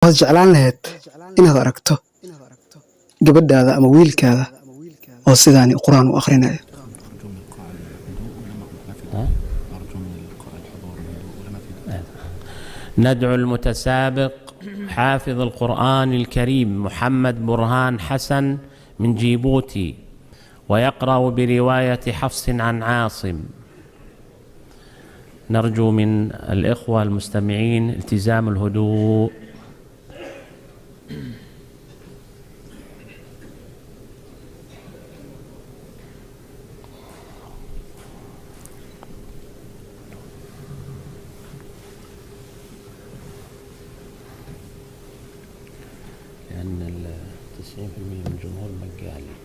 waxaad jeclaan lahayd inaad aragto gabadhaada ama wiilkaada oo sidaani quraan u akhrinayo. ندعو المتسابق حافظ القرآن الكريم محمد برهان حسن من جيبوتي، ويقرأ برواية حفص عن عاصم. نرجو من الإخوة المستمعين التزام الهدوء. لأن 90% من الجمهور مجالي.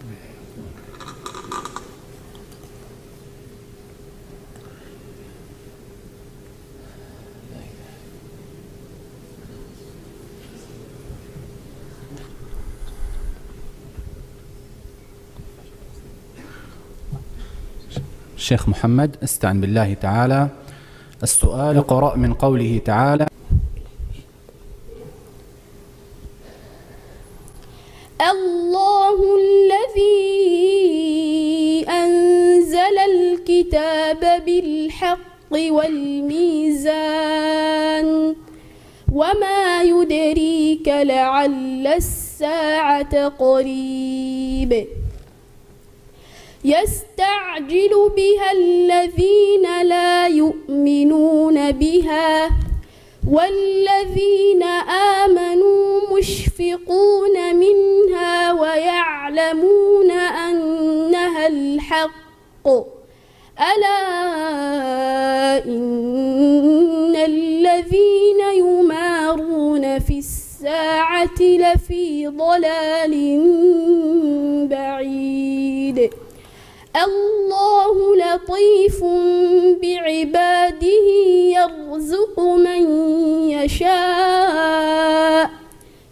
الشيخ محمد استعن بالله تعالى. السؤال اقرأ من قوله تعالى: الله الذي أنزل الكتاب بالحق والميزان وما يدريك لعل الساعة قريب يستعجل بها الذين لا يؤمنون بها والذين آمنوا مشفقون منها ويعلمون أنها الحق ألا إن الذين يمارون في الساعة لفي ضلال بعيد الله لطيف بعباده يرزق من يشاء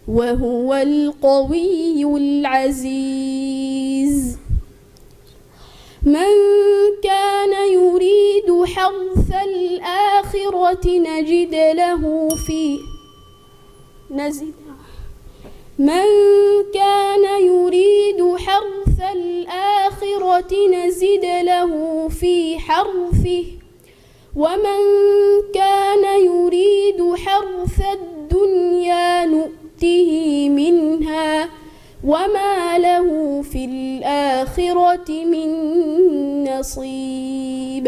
وهو القوي العزيز من كان يريد حرث الآخرة نجد له فيه من كان يريد حرث الآخرة نزد له في حرثه ومن كان يريد حرث الدنيا نؤته منها وما له في الآخرة من نصيب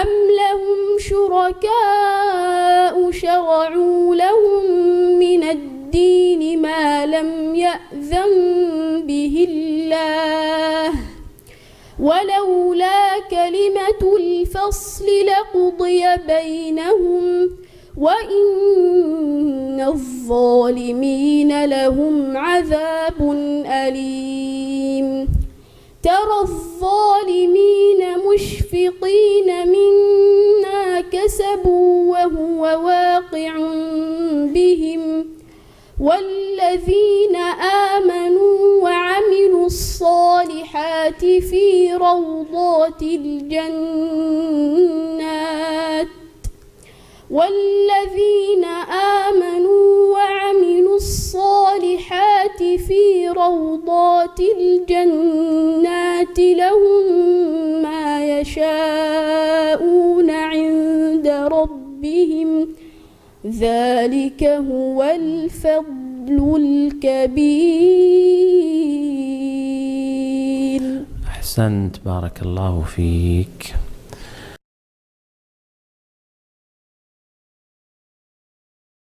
أم لهم شركاء شرعوا لهم من الدين ما لم يأذن به الله ولولا كلمة الفصل لقضي بينهم وإن الظالمين لهم عذاب أليم ترى الظالمين مشفقين مما كسبوا وهو واقع بهم والذين آمنوا وعملوا الصالحات في روضات الجنات والذين آمنوا وعملوا الصالحات في روضات الجنات لهم ما يشاءون عند ربهم ذلك هو الفضل الكبير. أحسنت، بارك الله فيك.